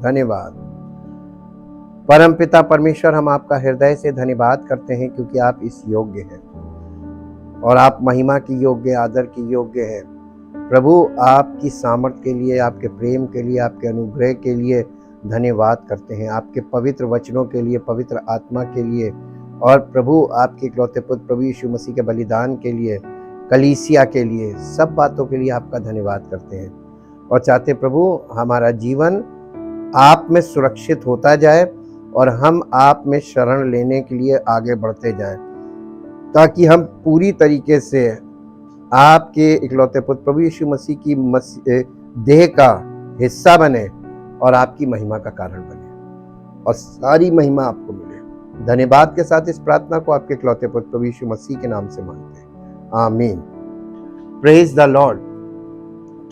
धन्यवाद। परमपिता परमेश्वर, हम आपका हृदय से धन्यवाद करते हैं क्योंकि आप इस योग्य हैं और आप महिमा की योग्य, आदर की योग्य हैं। प्रभु, आपकी सामर्थ के लिए, आपके प्रेम के लिए, आपके अनुग्रह के लिए धन्यवाद करते हैं, आपके पवित्र वचनों के लिए, पवित्र आत्मा के लिए, और प्रभु आपके इकलौते पुत्र प्रभु यीशु मसीह के बलिदान के लिए, कलीसिया के लिए, सब बातों के लिए आपका धन्यवाद करते हैं और चाहते प्रभु हमारा जीवन आप में सुरक्षित होता जाए और हम आप में शरण लेने के लिए आगे बढ़ते जाएं, ताकि हम पूरी तरीके से आपके इकलौते पुत्र प्रभु यीशु मसीह की देह का हिस्सा बने और आपकी महिमा का कारण बने और सारी महिमा आपको मिले। धन्यवाद के साथ इस प्रार्थना को आपके इकलौते पुत्र प्रभु यीशु मसीह के नाम से मांगते हैं, आमीन। Praise the Lord.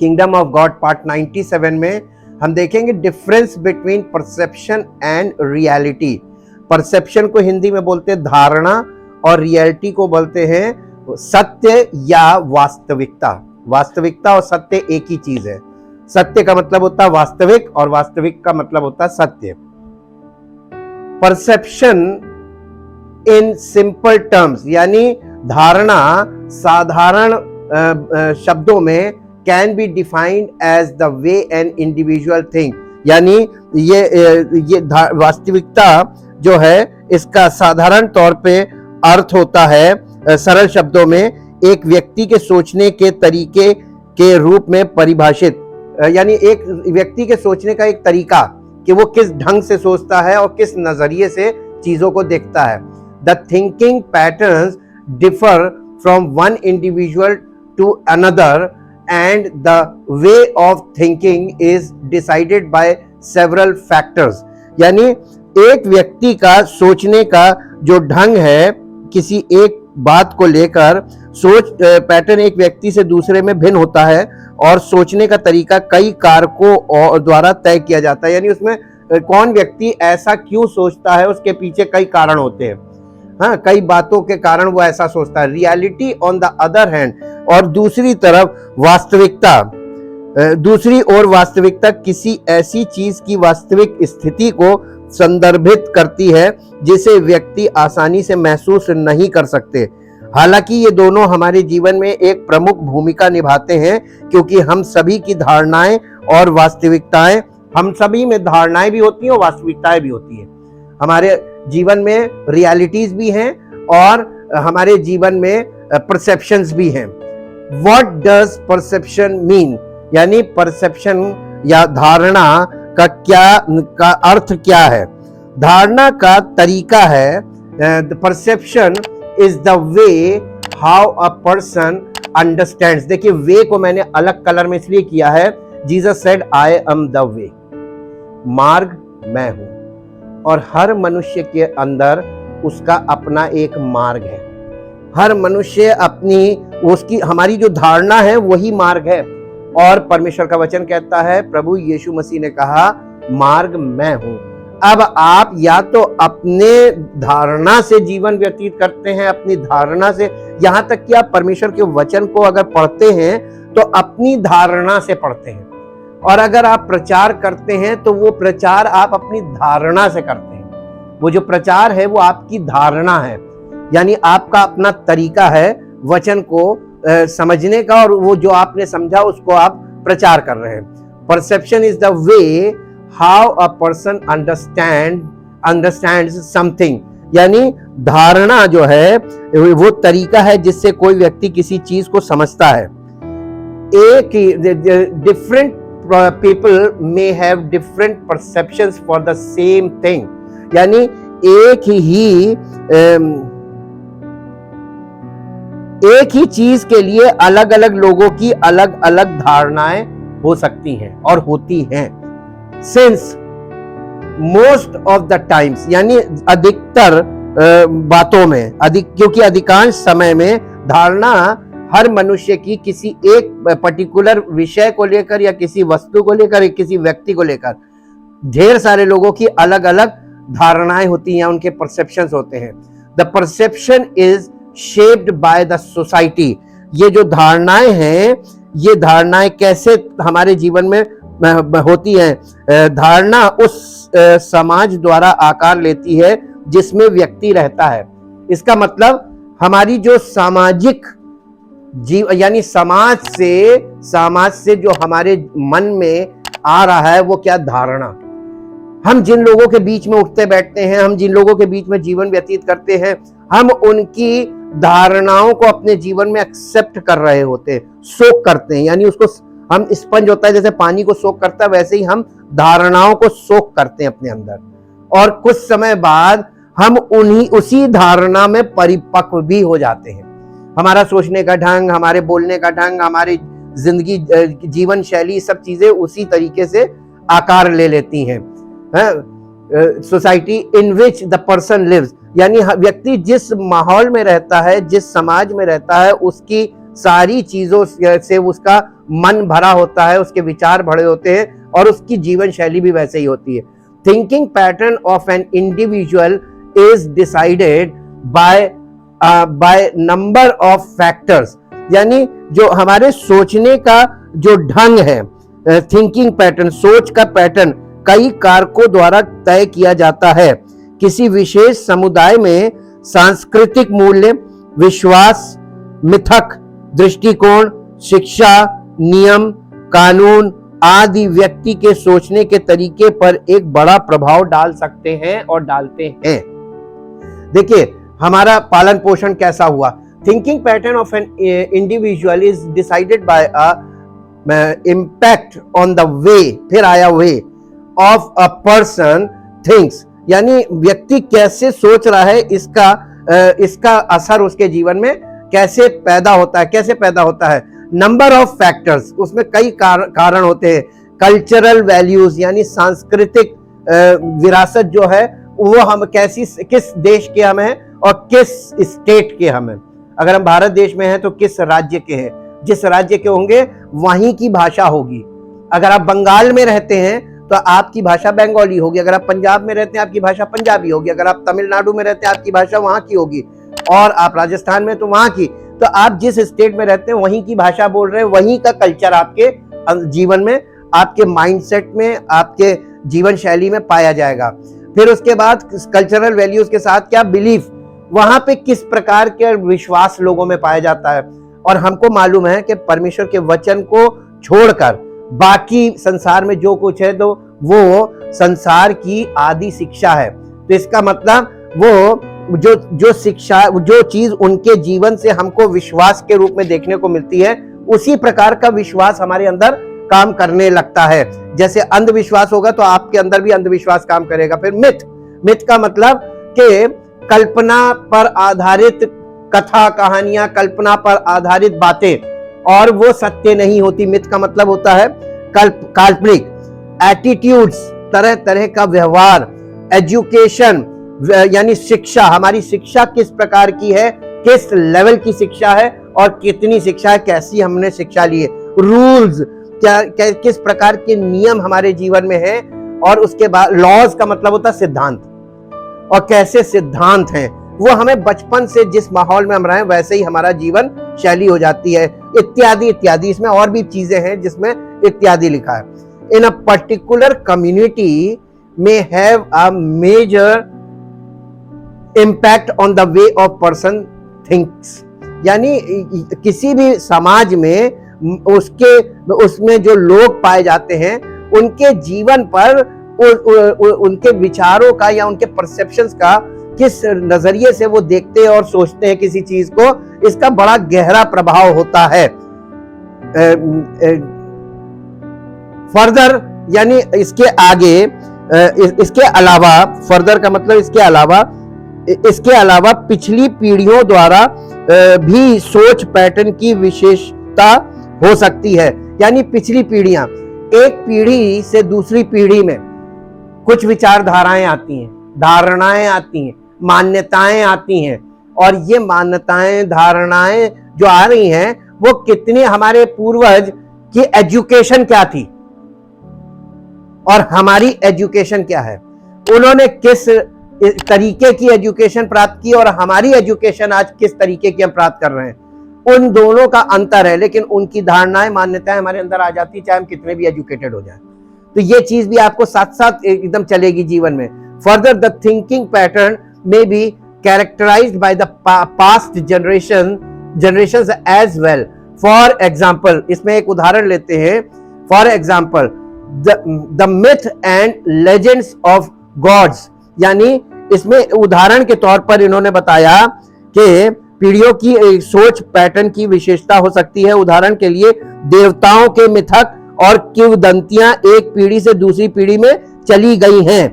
Kingdom of God part 97 में हम देखेंगे difference between perception and reality. Perception को हिंदी में बोलते हैं धारणा और रियलिटी को बोलते हैं सत्य या वास्तविकता। वास्तविकता और सत्य एक ही चीज है। सत्य का मतलब होता है वास्तविक और वास्तविक का मतलब होता है सत्य। परसेप्शन इन सिंपल टर्म्स यानी धारणा साधारण शब्दों में can be defined as the way an individual think, यानी ये वास्तविकता जो है इसका साधारण तौर पे अर्थ होता है सरल शब्दों में एक व्यक्ति के सोचने के तरीके के रूप में परिभाषित, यानी एक व्यक्ति के सोचने का एक तरीका कि वो किस ढंग से सोचता है और किस नजरिए से चीजों को देखता है। The thinking patterns differ from one individual to another and the way of thinking is decided by several factors, यानी एक व्यक्ति का सोचने का जो ढंग है किसी एक बात को लेकर, सोच पैटर्न एक व्यक्ति से दूसरे में भिन्न होता है और सोचने का तरीका कई कारकों द्वारा तय किया जाता है, यानी उसमें कौन व्यक्ति ऐसा क्यों सोचता है उसके पीछे कई कारण होते हैं। हाँ, कई बातों के कारण वो ऐसा सोचता है। Reality on the other hand, और दूसरी तरफ वास्तविकता, दूसरी ओर वास्तविकता किसी ऐसी चीज की वास्तविक स्थिति को संदर्भित करती है जिसे व्यक्ति आसानी से महसूस नहीं कर सकते। हालांकि ये दोनों हमारे जीवन में एक प्रमुख भूमिका निभाते हैं क्योंकि हम सभी की धारणाएं और वास्तविकताएं, हम सभी में धारणाएं भी होती हैं और वास्तविकताएं भी होती हैं। हमारे जीवन में रियलिटीज भी हैं और हमारे जीवन में परसेप्शंस भी हैं। व्हाट डज परसेप्शन मीन, यानी परसेप्शन या धारणा का अर्थ क्या है। धारणा का तरीका है, perception is the way how a person understands. देखिए, वे को मैंने अलग कलर में इसलिए किया है, Jesus said I am the वे, मार्ग मैं हूं, और हर मनुष्य के अंदर उसका अपना एक मार्ग है। हर मनुष्य अपनी उसकी हमारी जो धारणा है वही मार्ग है, और परमेश्वर का वचन कहता है, प्रभु यीशु मसीह ने कहा मार्ग मैं हूं। अब आप या तो अपने धारणा से जीवन व्यतीत करते हैं, अपनी धारणा से, यहां तक कि आप परमेश्वर के वचन को अगर पढ़ते हैं तो अपनी धारणा से पढ़ते हैं, और अगर आप प्रचार करते हैं तो वो प्रचार आप अपनी धारणा से करते हैं। वो जो प्रचार है वो आपकी धारणा है, यानी आपका अपना तरीका है वचन को समझने का, और वो जो आपने समझा उसको आप प्रचार कर रहे हैं। Perception is the way how a person understands something, यानी धारणा जो है वो तरीका है जिससे कोई व्यक्ति किसी चीज को समझता है। एक different people may have different perceptions for the same thing, यानी एक ही चीज के लिए अलग अलग लोगों की अलग अलग धारणाएं हो सकती हैं और होती हैं। Since most of the times, यानी अधिकतर बातों में, क्योंकि अधिकांश समय में धारणा हर मनुष्य की किसी एक पर्टिकुलर विषय को लेकर या किसी वस्तु को लेकर या किसी व्यक्ति को लेकर ढेर सारे लोगों की अलग अलग धारणाएं होती हैं, उनके परसेप्शंस होते हैं। The perception is shaped by the society. ये जो धारणाएं हैं, ये धारणाएं कैसे हमारे जीवन में होती हैं। धारणा उस समाज द्वारा आकार लेती है जिसमें व्यक्ति रहता है। इसका मतलब हमारी जो सामाजिक जीव यानी समाज से जो हमारे मन में आ रहा है वो क्या धारणा, हम जिन लोगों के बीच में उठते बैठते हैं, हम जिन लोगों के बीच में जीवन व्यतीत करते हैं, हम उनकी धारणाओं को अपने जीवन में एक्सेप्ट कर रहे होते हैं, सोख करते हैं। यानी उसको हम स्पंज होता है जैसे पानी को सोख करता है, वैसे ही हम धारणाओं को सोख करते हैं अपने अंदर, और कुछ समय बाद हम उसी धारणा में परिपक्व भी हो जाते हैं। हमारा सोचने का ढंग, हमारे बोलने का ढंग, हमारी जिंदगी जीवन शैली, सब चीजें उसी तरीके से आकार ले लेती हैं। Society in which the person lives, यानी व्यक्ति जिस माहौल में रहता है, जिस समाज में रहता है, उसकी सारी चीजों से उसका मन भरा होता है, उसके विचार भरे होते हैं और उसकी जीवन शैली भी वैसे ही होती है। Thinking pattern of an individual is decided by number of factors, यानी जो हमारे सोचने का जो ढंग है, थिंकिंग पैटर्न, सोच का पैटर्न कई कारकों द्वारा तय किया जाता है। किसी विशेष समुदाय में सांस्कृतिक मूल्य, विश्वास, मिथक, दृष्टिकोण, शिक्षा, नियम, कानून आदि व्यक्ति के सोचने के तरीके पर एक बड़ा प्रभाव डाल सकते हैं और डालते हैं। देखिए हमारा पालन पोषण कैसा हुआ। Thinking pattern of an individual is decided by a impact on the वे, फिर आया वे ऑफ अ पर्सन थिंक्स, यानी व्यक्ति कैसे सोच रहा है, इसका असर उसके जीवन में कैसे पैदा होता है। नंबर ऑफ फैक्टर्स, उसमें कई कारण होते हैं। कल्चरल वैल्यूज, यानी सांस्कृतिक विरासत जो है वो हम किस देश के हम हैं और किस स्टेट के हम हैं। अगर हम भारत देश में हैं तो किस राज्य के हैं, जिस राज्य के होंगे वहीं की भाषा होगी। अगर आप बंगाल में रहते हैं तो आपकी भाषा बंगाली होगी, अगर आप पंजाब में रहते हैं आपकी भाषा पंजाबी होगी, अगर आप तमिलनाडु में रहते हैं आपकी भाषा वहां की होगी, और आप राजस्थान में तो वहां की। तो आप जिस स्टेट में रहते हैं वहीं की भाषा बोल रहे हैं, वहीं का कल्चर आपके जीवन में, आपके माइंडसेट में, आपके जीवन शैली में पाया जाएगा। फिर उसके बाद कल्चरल वैल्यूज के साथ क्या बिलीफ, वहां पे किस प्रकार के विश्वास लोगों में पाया जाता है। और हमको मालूम है कि परमेश्वर के वचन को छोड़कर बाकी संसार में जो कुछ है तो वो संसार की आदि शिक्षा है। तो इसका मतलब वो जो शिक्षा, जो चीज उनके जीवन से हमको विश्वास के रूप में देखने को मिलती है, उसी प्रकार का विश्वास हमारे अंदर काम करने लगता है। जैसे अंधविश्वास होगा तो आपके अंदर भी अंधविश्वास काम करेगा। फिर मिथ का मतलब कि कल्पना पर आधारित कथा कहानियां, कल्पना पर आधारित बातें, और वो सत्य नहीं होती। मिथ का मतलब होता है काल्पनिक। एटीट्यूड्स, तरह तरह का व्यवहार। एजुकेशन, यानी शिक्षा, हमारी शिक्षा किस प्रकार की है, किस लेवल की शिक्षा है और कितनी शिक्षा है, कैसी हमने शिक्षा ली है। रूल्स, क्या किस प्रकार के नियम हमारे जीवन में है। और उसके बाद लॉज का मतलब होता है सिद्धांत, और कैसे सिद्धांत हैं वो हमें बचपन से जिस माहौल में हम रहे वैसे ही हमारा जीवन शैली हो जाती है, इत्यादि इत्यादि। इसमें और भी चीजें हैं जिसमें इत्यादि लिखा है। इन अ पर्टिकुलर कम्युनिटी में have a major impact on the way of person thinks, यानी किसी भी समाज में उसमें जो लोग पाए जाते हैं उनके जीवन पर उनके विचारों का या उनके परसेप्शंस का किस नजरिए से वो देखते हैं और सोचते हैं किसी चीज को, इसका बड़ा गहरा प्रभाव होता है। फर्दर, यानी इसके आगे, इसके अलावा, फर्दर का मतलब इसके अलावा पिछली पीढ़ियों द्वारा भी सोच पैटर्न की विशेषता हो सकती है। यानी पिछली पीढ़ियां, एक पीढ़ी से दूसरी पीढ़ी में कुछ विचारधाराएं आती हैं, धारणाएं आती हैं, मान्यताएं आती हैं, और ये मान्यताएं, धारणाएं जो आ रही हैं वो कितने हमारे पूर्वज की एजुकेशन क्या थी और हमारी एजुकेशन क्या है, उन्होंने किस तरीके की एजुकेशन प्राप्त की और हमारी एजुकेशन आज किस तरीके की हम प्राप्त कर रहे हैं, उन दोनों का अंतर है। लेकिन उनकी धारणाएं, मान्यताएं हमारे अंदर आ जाती, चाहे हम कितने भी एजुकेटेड हो जाएं। तो ये चीज भी आपको साथ साथ एकदम चलेगी जीवन में। फर्दर द थिंकिंग पैटर्न में be characterized by the past generations as well. For example, इसमें एक उदाहरण लेते हैं। For example, the myth and legends of gods, यानी इसमें उदाहरण के तौर पर इन्होंने बताया कि पीढ़ियों की सोच पैटर्न की विशेषता हो सकती है। उदाहरण के लिए देवताओं के मिथक और किंवदंतियां एक पीढ़ी से दूसरी पीढ़ी में चली गई हैं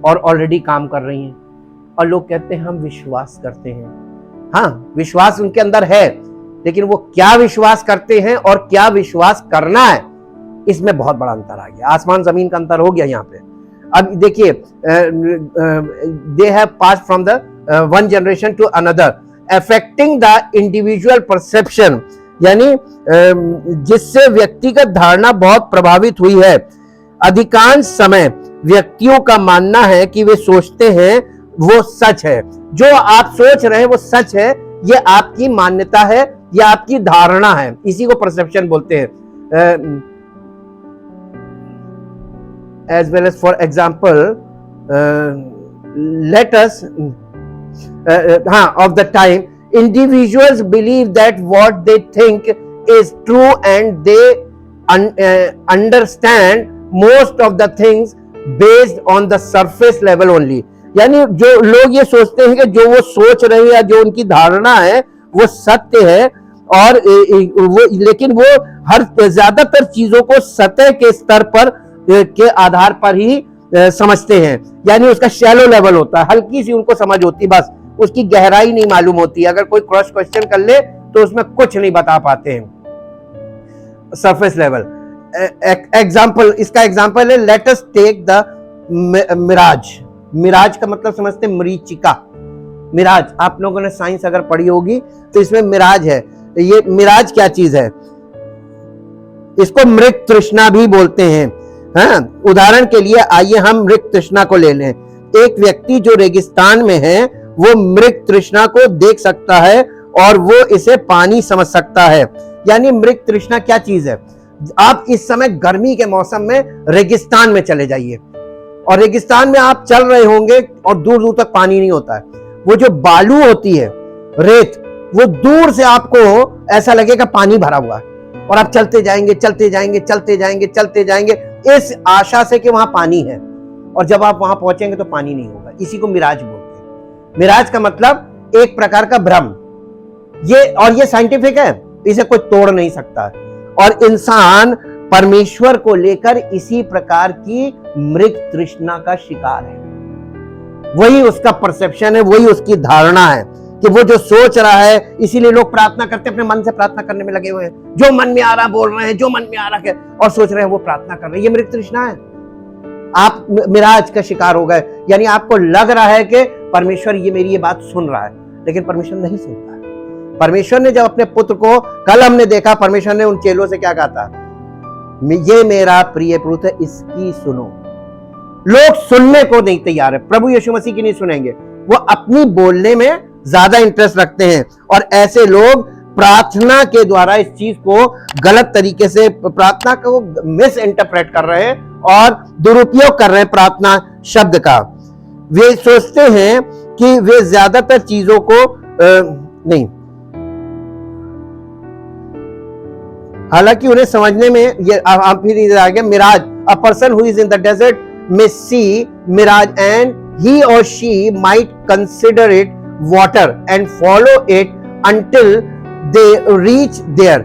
और ऑलरेडी काम कर रही हैं, और लोग कहते हैं हम विश्वास करते हैं। हाँ, विश्वास उनके अंदर है, लेकिन वो क्या विश्वास करते हैं और क्या विश्वास करना है, इसमें बहुत बड़ा अंतर आ गया। आसमान जमीन का अंतर हो गया यहाँ पे। अब देखिए, they have passed from the one generation to another affecting the individual perception, यानी जिससे व्यक्तिगत धारणा बहुत प्रभावित हुई है। अधिकांश समय व्यक्तियों का मानना है कि वे सोचते हैं वो सच है। जो आप सोच रहे हैं वो सच है, ये आपकी मान्यता है, ये आपकी धारणा है, इसी को परसेप्शन बोलते हैं। As well as, for example, let us of the time, individuals believe that what they think is true and they understand most of the things based on the surface level only. यानी जो लोग ये सोचते हैं कि जो वो सोच रहे हैं या जो उनकी धारणा है वो सत्य है, और वो लेकिन वो हर ज्यादातर चीजों को सतह के स्तर पर के आधार पर ही समझते हैं। यानी उसका शैलो लेवल होता है, हल्की सी उनको समझ होती, बस उसकी गहराई नहीं मालूम होती। अगर कोई क्रॉस क्वेश्चन कर ले तो उसमें कुछ नहीं बता पाते हैं, सरफेस लेवल। एग्जाम्पल, इसका एग्जाम्पल है, let us take the mirage. Mirage का मतलब समझते हैं मरीचिका। मिराज आप लोगों ने साइंस अगर पढ़ी होगी तो इसमें मिराज है। ये मिराज क्या चीज है? इसको मृग तृष्णा भी बोलते हैं। हाँ, उदाहरण के लिए आइए हम मृग तृष्णा को ले लें। एक व्यक्ति जो रेगिस्तान में है वो मृग तृष्णा को देख सकता है और वो इसे पानी समझ सकता है। यानी मृग तृष्णा क्या चीज है? आप इस समय गर्मी के मौसम में रेगिस्तान में चले जाइए, और रेगिस्तान में आप चल रहे होंगे और दूर दूर तक पानी नहीं होता है। वो जो बालू होती है, रेत, वो दूर से आपको ऐसा लगेगा पानी भरा हुआ है, और आप चलते जाएंगे चलते जाएंगे चलते जाएंगे चलते जाएंगे इस आशा से कि वहां पानी है, और जब आप वहां पहुंचेंगे तो पानी नहीं होगा। इसी को मिराज बोलते हैं। मिराज का मतलब एक प्रकार का भ्रम। ये साइंटिफिक है, इसे कोई तोड़ नहीं सकता। और इंसान परमेश्वर को लेकर इसी प्रकार की मृग तृष्णा का शिकार है। वही उसका परसेप्शन है, वही उसकी धारणा है कि वो जो सोच रहा है। इसीलिए लोग प्रार्थना करते, अपने मन से प्रार्थना करने में लगे हुए हैं। जो मन में आ रहा बोल रहे हैं, जो मन में आ रहा है और सोच रहे हैं वो प्रार्थना कर रहे हैं। ये मृग तृष्णा है। आप मिराज का शिकार हो गए, यानी आपको लग रहा है कि परमेश्वर ये मेरी ये बात सुन रहा है, लेकिन परमेश्वर नहीं सुनता है। परमेश्वर ने जब अपने पुत्र को, कल हमने देखा, परमेश्वर ने उन चेलों से क्या कहा था? ये मेरा प्रिय पुत्र है, इसकी सुनो। लोग सुनने को नहीं तैयार है, प्रभु यीशु मसीह की नहीं सुनेंगे, वो अपनी बोलने में ज्यादा इंटरेस्ट रखते हैं। और ऐसे लोग प्रार्थना के द्वारा इस चीज को गलत तरीके से, प्रार्थना को मिस इंटरप्रेट कर रहे हैं और दुरुपयोग कर रहे हैं प्रार्थना शब्द का। वे सोचते हैं कि वे ज्यादातर चीजों को नहीं, हालांकि उन्हें समझने में ये आप फिर आ गया mirage. A person who is in the desert may see mirage and he or she might consider it water and follow it until they reach there.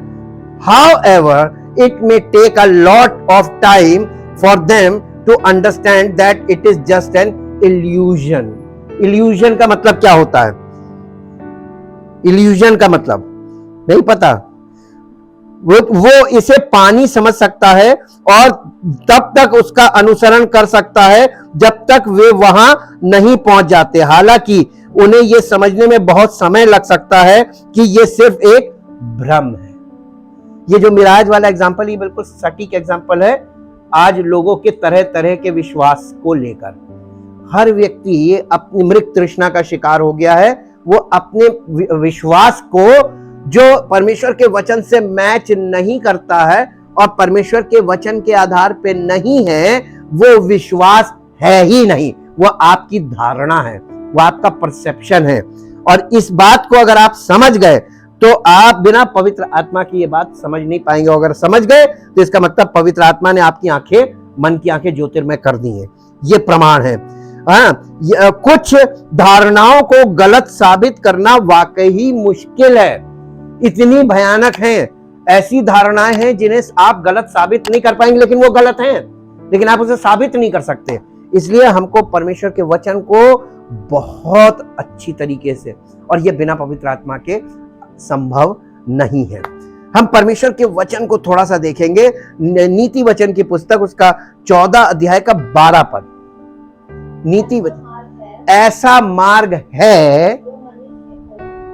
However, it may take a lot of time for them to understand that it is just an illusion. Illusion का मतलब क्या होता है? Illusion का मतलब नहीं पता। वो इसे पानी समझ सकता है और तब तक उसका अनुसरण कर सकता है जब तक वे वहां नहीं पहुंच जाते। हालांकि उन्हें यह समझने में बहुत समय लग सकता है कि यह सिर्फ एक भ्रम है। ये जो मिराज वाला एग्जांपल, ये बिल्कुल सटीक एग्जांपल है आज लोगों के तरह तरह के विश्वास को लेकर। हर व्यक्ति अपनी मृग तृष्णा का शिकार हो गया है। वो अपने विश्वास को जो परमेश्वर के वचन से मैच नहीं करता है और परमेश्वर के वचन के आधार पे नहीं है, वो विश्वास है ही नहीं, वो आपकी धारणा है, वो आपका परसेप्शन है। और इस बात को अगर आप समझ गए तो आप बिना पवित्र आत्मा की ये बात समझ नहीं पाएंगे। अगर समझ गए तो इसका मतलब पवित्र आत्मा ने आपकी आंखें, मन की आंखें ज्योतिर्मय कर दी हैं। ये प्रमाण है। कुछ धारणाओं को गलत साबित करना वाकई ही मुश्किल है, इतनी भयानक हैं। ऐसी धारणाएं हैं जिन्हें आप गलत साबित नहीं कर पाएंगे, लेकिन वो गलत हैं, लेकिन आप उसे साबित नहीं कर सकते। इसलिए हमको परमेश्वर के वचन को बहुत अच्छी तरीके से, और ये बिना पवित्र आत्मा के संभव नहीं है। हम परमेश्वर के वचन को थोड़ा सा देखेंगे। नीति वचन की पुस्तक, उसका 14 अध्याय का 12 पद। नीति वचन, ऐसा मार्ग है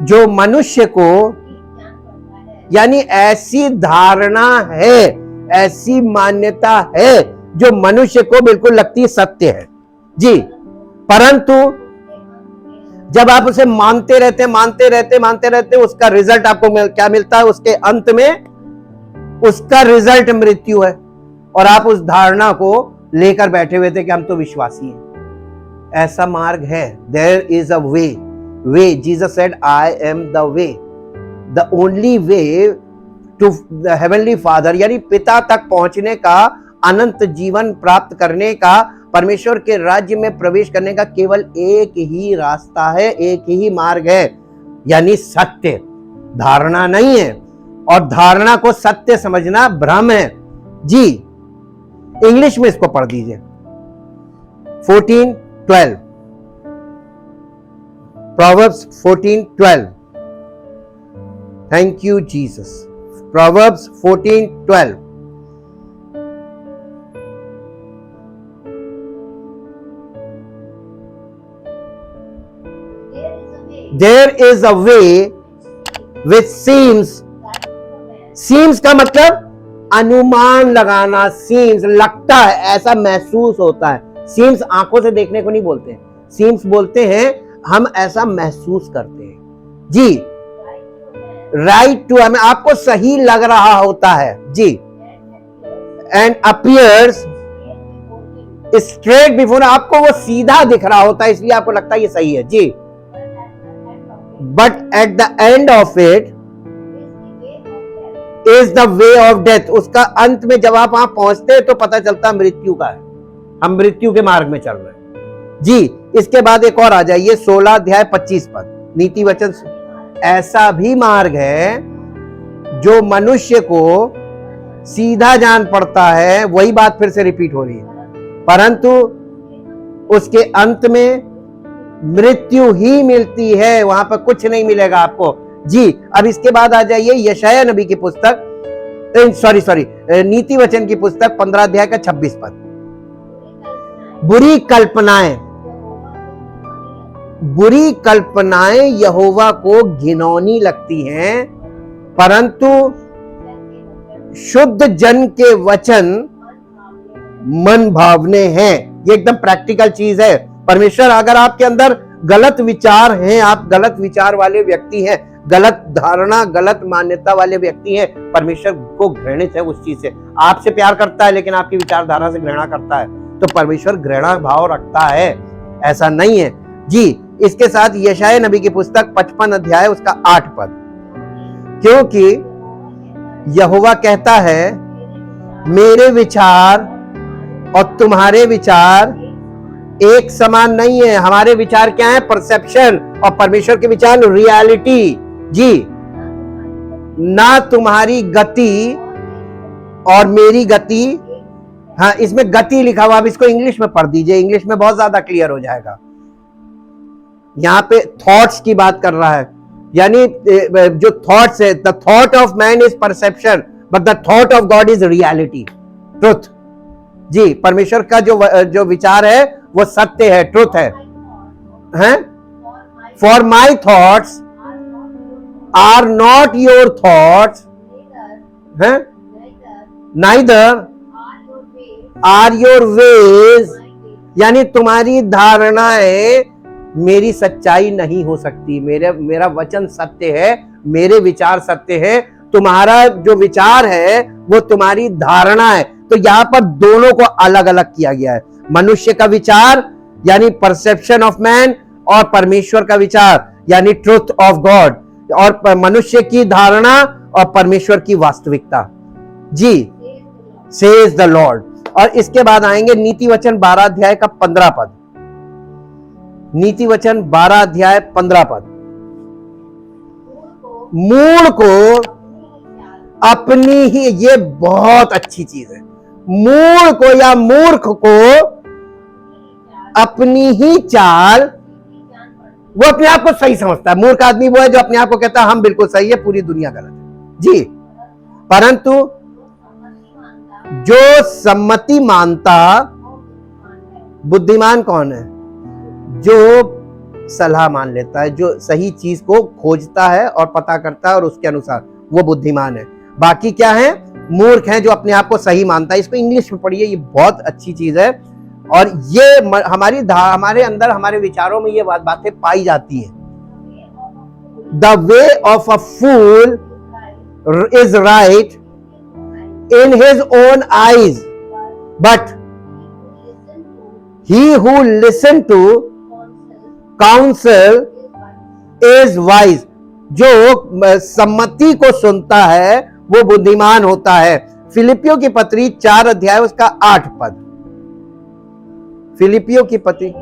जो मनुष्य को, यानी ऐसी धारणा है, ऐसी मान्यता है जो मनुष्य को बिल्कुल लगती सत्य है जी, परंतु जब आप उसे मानते रहते उसका रिजल्ट आपको क्या मिलता है? उसके अंत में उसका रिजल्ट मृत्यु है। और आप उस धारणा को लेकर बैठे हुए थे कि हम तो विश्वासी हैं। ऐसा मार्ग है, there is a way, Jesus said I am the way, the only way to the heavenly father, यानी पिता तक पहुंचने का, अनंत जीवन प्राप्त करने का, परमेश्वर के राज्य में प्रवेश करने का केवल एक ही रास्ता है, एक ही मार्ग है, यानी सत्य, धारणा नहीं है। और धारणा को सत्य समझना भ्रम है जी। इंग्लिश में इसको पढ़ दीजिए, 14:12, proverbs 14:12। Thank you Jesus. Proverbs 14:12। There is a way which seems का मतलब अनुमान लगाना, seems लगता है, ऐसा महसूस होता है। seems आंखों से देखने को नहीं बोलते हैं, seems बोलते हैं हम ऐसा महसूस करते हैं जी। right to, हमें आपको सही लग रहा होता है जी। and appears straight before, आपको वो सीधा दिख रहा होता है, इसलिए आपको लगता है ये सही है जी। But at the end of it is the way of death, उसका अंत में जब आप वहां पहुंचते हैं तो पता चलता मृत्यु का है, हम मृत्यु के मार्ग में चल रहे हैं जी। इसके बाद एक और आ जाइए, 16 अध्याय 25 पद, नीति वचन। ऐसा भी मार्ग है जो मनुष्य को सीधा जान पड़ता है, वही बात फिर से रिपीट हो रही है, परंतु उसके अंत में मृत्यु ही मिलती है, वहां पर कुछ नहीं मिलेगा आपको जी। अब इसके बाद आ जाइए यशायाह नबी की पुस्तक, सॉरी नीति वचन की पुस्तक 15 अध्याय का 26 पद। बुरी कल्पनाएं यहोवा को घिनौनी लगती हैं, परंतु शुद्ध जन के वचन मन भावने हैं। ये एकदम प्रैक्टिकल चीज है। परमेश्वर, अगर आपके अंदर गलत विचार हैं, आप गलत विचार वाले व्यक्ति हैं, गलत धारणा, गलत मान्यता वाले व्यक्ति हैं, परमेश्वर को घृणित है उस चीज से। आपसे प्यार करता है लेकिन आपकी विचारधारा से घृणा करता है, तो परमेश्वर घृणा भाव रखता है, ऐसा नहीं है जी। इसके साथ यशायाह नबी की पुस्तक 55 अध्याय उसका 8 पद, क्योंकि यहोवा कहता है मेरे विचार और तुम्हारे विचार एक समान नहीं है। हमारे विचार क्या है? परसेप्शन, और परमेश्वर के विचार रियलिटी जी। ना तुम्हारी गति और मेरी गति, हाँ इसमें गति लिखा हुआ, अब इसको इंग्लिश में पढ़ दीजिए, इंग्लिश में बहुत ज्यादा क्लियर हो जाएगा। यहाँ पे थॉट्स की बात कर रहा है, यानी जो थॉट्स है, the thought of man is perception but the thought of God is reality, truth जी। परमेश्वर का जो विचार है वो सत्य है, ट्रुथ है। For my thoughts are not your thoughts, neither are your ways, यानी तुम्हारी धारणाएं मेरी सच्चाई नहीं हो सकती। मेरा वचन सत्य है, मेरे विचार सत्य है, तुम्हारा जो विचार है वो तुम्हारी धारणा है। तो यहां पर दोनों को अलग अलग किया गया है, मनुष्य का विचार यानी परसेप्शन ऑफ मैन, और परमेश्वर का विचार यानी ट्रुथ ऑफ गॉड, और मनुष्य की धारणा और परमेश्वर की वास्तविकता। जी, सेज द लॉर्ड। और इसके बाद आएंगे नीति वचन 12 अध्याय का 15 पद। नीति वचन 12 अध्याय 15 पद। मूढ़ को अपनी ही, ये बहुत अच्छी चीज है, मूढ़ को या मूर्ख को अपनी ही चाल, वो अपने आप को सही समझता है। मूर्ख आदमी वो है जो अपने आप को कहता है हम बिल्कुल सही है, पूरी दुनिया गलत है। जी, परंतु जो सम्मति मानता, बुद्धिमान कौन है? जो सलाह मान लेता है, जो सही चीज को खोजता है और पता करता है और उसके अनुसार, वो बुद्धिमान है। बाकी क्या है? मूर्ख है जो अपने आप को सही मानता है। इसको इंग्लिश में पढ़िए, ये बहुत अच्छी चीज है। और ये हमारे अंदर, हमारे विचारों में ये बातें पाई जाती हैं। The way of a fool is right in his own eyes, but he who listen to counsel is wise. जो सम्मति को सुनता है वो बुद्धिमान होता है। फिलिपियों की पत्री 4 अध्याय उसका 8 पद। फिलिपियों की पत्री,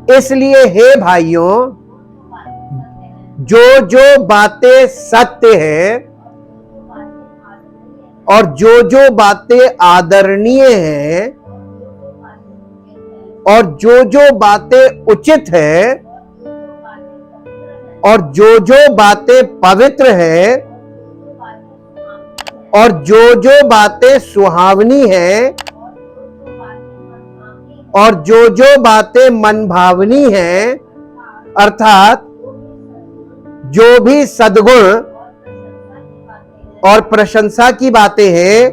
इसलिए हे भाइयों, जो बातें सत्य है और जो बातें आदरणीय हैं और जो बातें उचित है और जो बातें पवित्र है और जो बातें सुहावनी है और जो बातें मनभावनी है, अर्थात जो भी सद्गुण और प्रशंसा की बातें हैं,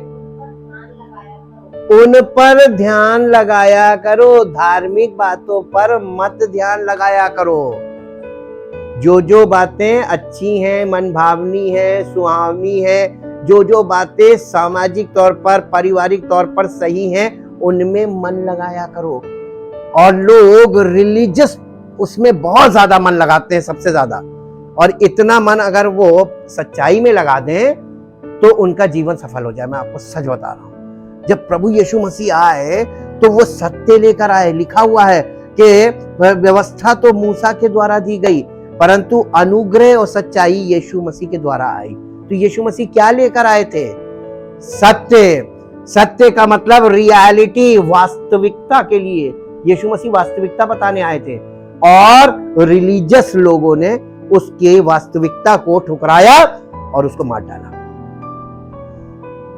उन पर ध्यान लगाया करो। धार्मिक बातों पर मत ध्यान लगाया करो। जो बातें अच्छी हैं, मनभावनी है, सुहावनी है, जो बातें सामाजिक तौर पर, पारिवारिक तौर पर सही हैं, उनमें मन लगाया करो। और लोग रिलीजियस उसमें बहुत ज्यादा मन लगाते हैं, सबसे ज्यादा। और इतना मन अगर वो सच्चाई में लगा दें तो उनका जीवन सफल हो जाए। मैं आपको सच बता रहा हूं, जब प्रभु यीशु मसीह आए तो वो सत्य लेकर आए। लिखा हुआ है कि व्यवस्था तो मूसा के द्वारा दी गई, परंतु अनुग्रह और सच्चाई यीशु मसीह के द्वारा आई। तो यीशु मसीह क्या लेकर आए थे? सत्य। सत्य का मतलब रियलिटी, वास्तविकता के लिए यीशु मसीह वास्तविकता बताने आए थे। और रिलीजियस लोगों ने उसके वास्तविकता को ठुकराया और उसको मार डाला।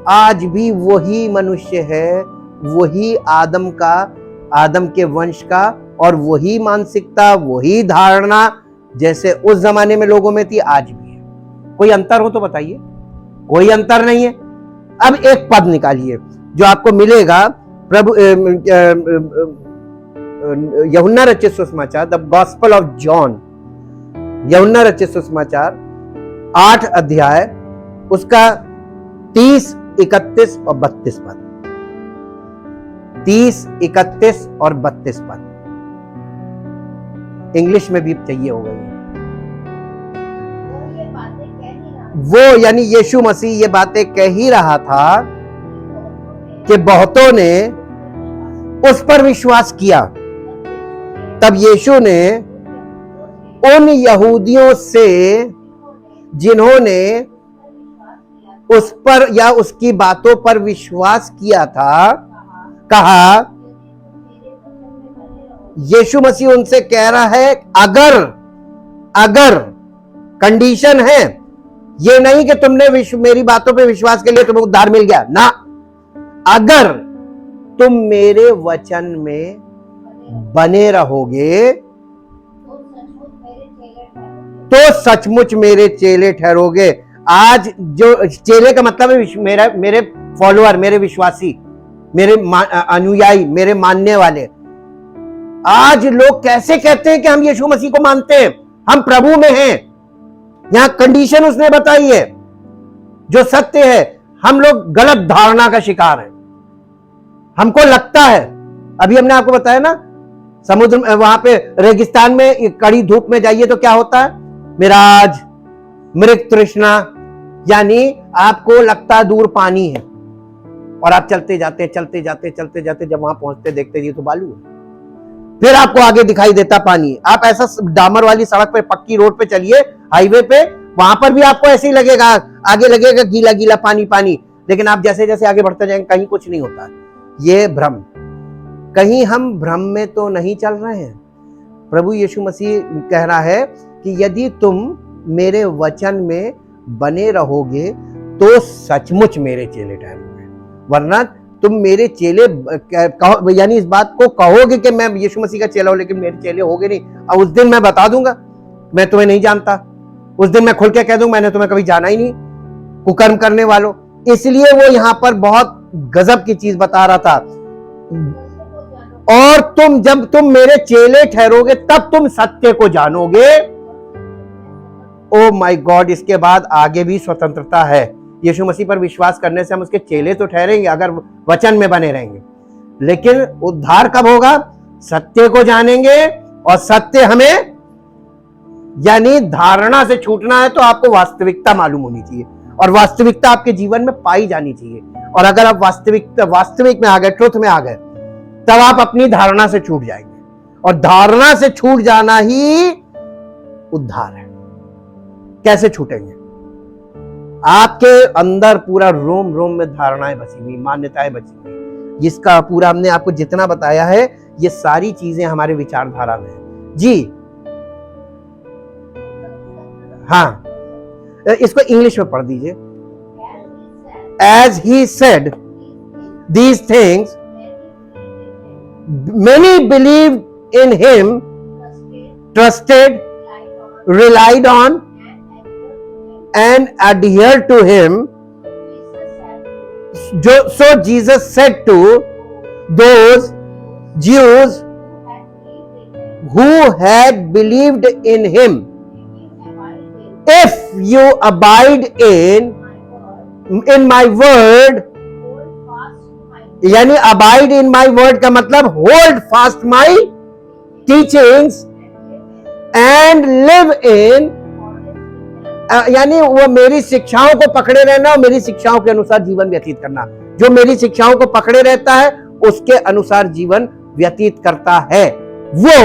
आज भी वही मनुष्य है, वही आदम के वंश का, और वही मानसिकता, वही धारणा जैसे उस जमाने में लोगों में थी, आज भी है। कोई अंतर हो तो बताइए? कोई अंतर नहीं है। अब एक पद निकालिए जो आपको मिलेगा प्रभु यूहन्ना रचित सुसमाचार, द गॉस्पेल ऑफ जॉन, यूहन्ना रचित सुसमाचार 8 अध्याय उसका 30, 31 और 32 पद। 30, 31 और 32 पद इंग्लिश में भी चाहिए होगा। वो यानी यीशु मसीह ये बातें कह ही रहा था कि बहुतों ने उस पर विश्वास किया। तब यीशु ने उन यहूदियों से जिन्होंने उस पर या उसकी बातों पर विश्वास किया था, कहा, यीशु मसीह उनसे कह रहा है, अगर कंडीशन है, ये नहीं कि तुमने मेरी बातों पे विश्वास के लिए तुम्हें उद्धार मिल गया ना, अगर तुम मेरे वचन में बने रहोगे तो सचमुच मेरे चेले ठहरोगे। आज जो चेले का मतलब है मेरे फॉलोअर, मेरे विश्वासी, मेरे अनुयायी, मेरे मानने वाले। आज लोग कैसे कहते हैं कि हम यीशु मसीह को मानते हैं, हम प्रभु में हैं। यहां कंडीशन उसने बताई है जो सत्य है, हम लोग गलत धारणा का शिकार हैं। हमको लगता है, अभी हमने आपको बताया ना, समुद्र में वहां पे रेगिस्तान में कड़ी धूप में जाइए तो क्या होता है, मिराज, मृग तृष्णा, यानी आपको लगता है दूर पानी है और आप चलते जाते चलते जाते चलते जाते, जब वहां पहुंचते देखते ये तो बालू है, फिर आपको आगे दिखाई देता पानी। आप ऐसा डामर वाली सड़क पे, पक्की रोड पे चलिए, हाईवे पे, वहां पर भी आपको ऐसे ही लगेगा, आगे लगेगा गीला गीला पानी पानी, लेकिन आप जैसे जैसे आगे बढ़ते जाएंगे कहीं कुछ नहीं होता। ये भ्रम, कहीं हम भ्रम में तो नहीं चल रहे हैं। प्रभु यीशु मसीह कह रहा है कि यदि तुम मेरे वचन में बने रहोगे तो सचमुच मेरे चेले ठहरोगे, वरना तुम मेरे चेले यानी इस बात को कहोगे कि मैं यीशु मसीह का चेला हूं, लेकिन मेरे चेले होगे नहीं। और उस दिन मैं बता दूंगा मैं तुम्हें नहीं जानता, उस दिन मैं खुल के कह दूंगा मैंने तुम्हें कभी जाना ही नहीं, कुकर्म करने वालों। इसलिए वो यहां पर बहुत गजब की चीज बता रहा था, और तुम जब तुम मेरे चेले ठहरोगे तब तुम सत्य को जानोगे। ओ माय गॉड, इसके बाद आगे भी स्वतंत्रता है। यीशु मसीह पर विश्वास करने से हम उसके चेले तो ठहरेंगे अगर वचन में बने रहेंगे, लेकिन उद्धार कब होगा, सत्य को जानेंगे। और सत्य हमें, यानी धारणा से छूटना है तो आपको वास्तविकता मालूम होनी चाहिए, और वास्तविकता आपके जीवन में पाई जानी चाहिए। और अगर आप वास्तविक में आ गए, ट्रुथ में आ गए, तब आप अपनी धारणा से छूट जाएंगे, और धारणा से छूट जाना ही उद्धार है। कैसे छूटेंगे? आपके अंदर पूरा रोम रोम में धारणाएं बसी हुई, मान्यताएं बची हुई, जिसका पूरा हमने आपको जितना बताया है, ये सारी चीजें हमारे विचारधारा में है जी। हाँ, इसको इंग्लिश में पढ़ दीजिए। As he said these things, many believed in him, trusted, relied on, and adhered to him. So Jesus said to those Jews who had believed in him, if you abide in my word, यानी abide in my word का मतलब hold fast my teachings and live in, यानी वो मेरी शिक्षाओं को पकड़े रहना और मेरी शिक्षाओं के अनुसार जीवन व्यतीत करना। जो मेरी शिक्षाओं को पकड़े रहता है उसके अनुसार जीवन व्यतीत करता है, वो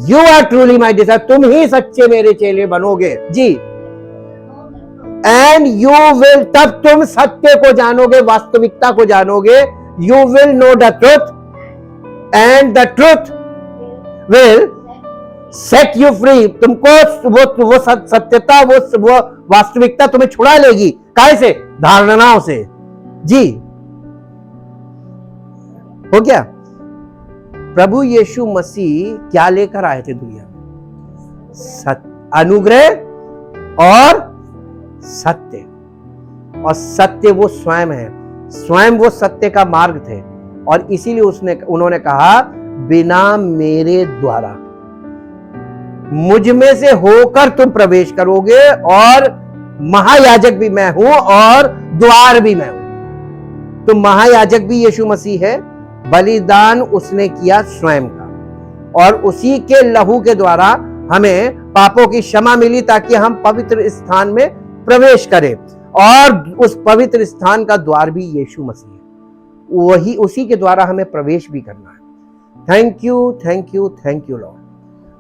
you are truly my disciple, तुम ही सच्चे मेरे चेले बनोगे जी। एंड यू विल, तब तुम सत्य को जानोगे, वास्तविकता को जानोगे। You will know the truth and the truth will set you free. तुमको वो सत्यता, वो वास्तविकता तुम्हें छुड़ा लेगी। काहे से? धारणाओं से जी। हो गया? प्रभु यीशु मसीह क्या लेकर आए थे दुनिया में? अनुग्रह और सत्य, और सत्य वो स्वयं है, स्वयं वो सत्य का मार्ग थे। और इसीलिए उन्होंने कहा बिना मेरे द्वारा, मुझ में से होकर तुम प्रवेश करोगे, और महायाजक भी मैं हूं और द्वार भी मैं हूं। तो महायाजक भी यीशु मसीह है, बलिदान उसने किया स्वयं का, और उसी के लहू के द्वारा हमें पापों की क्षमा मिली ताकि हम पवित्र स्थान में प्रवेश करें। और उस पवित्र स्थान का द्वार भी यीशु मसीह है, वही उसी के द्वारा हमें प्रवेश भी करना है। Thank you, thank you, thank you Lord.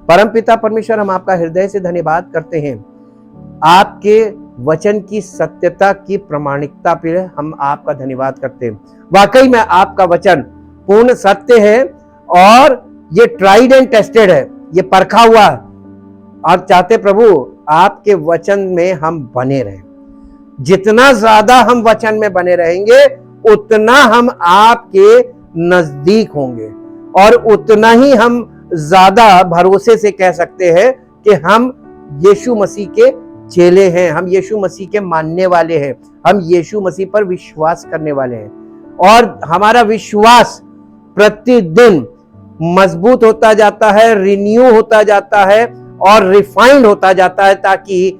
परमपिता परमेश्वर, हम आपका हृदय से धन्यवाद करते हैं। आपके वचन की सत्यता की प्रामाणिकता पर हम आपका धन्यवाद करते हैं। वाकई में आपका वचन पूर्ण सत्य है, और ये ट्राइड एंड टेस्टेड है, ये परखा हुआ है। और चाहते प्रभु आपके वचन में हम बने रहें। जितना ज्यादा हम वचन में बने रहेंगे उतना हम आपके नजदीक होंगे, और उतना ही हम ज्यादा भरोसे से कह सकते हैं कि हम यीशु मसीह के चेले हैं, हम यीशु मसीह के मानने वाले हैं, हम यीशु मसीह पर विश्वास करने वाले हैं। और हमारा विश्वास प्रतिदिन मजबूत होता जाता है, रिन्यू होता जाता है और रिफाइंड होता जाता है, ताकि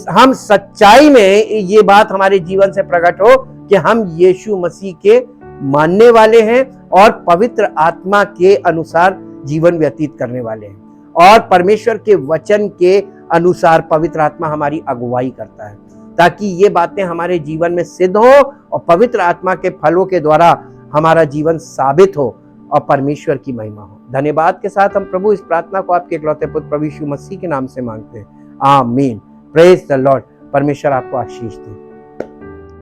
हम सच्चाई में ये बात हमारे जीवन से प्रकट हो कि हम यीशु मसीह के मानने वाले हैं और पवित्र आत्मा के अनुसार जीवन व्यतीत करने वाले हैं, और परमेश्वर के वचन के अनुसार पवित्र आत्मा हमारी अगुवाई करता है, ताकि ये बातें हमारे जीवन में सिद्ध हो और पवित्र आत्मा के फलों के द्वारा हमारा जीवन साबित हो और परमेश्वर की महिमा हो। धन्यवाद के साथ हम प्रभु इस प्रार्थना को आपके इकलौते पुत्र प्रभु यीशु मसीह के नाम से मांगते हैं, आमीन। Praise the Lord. परमेश्वर आपको आशीष दे।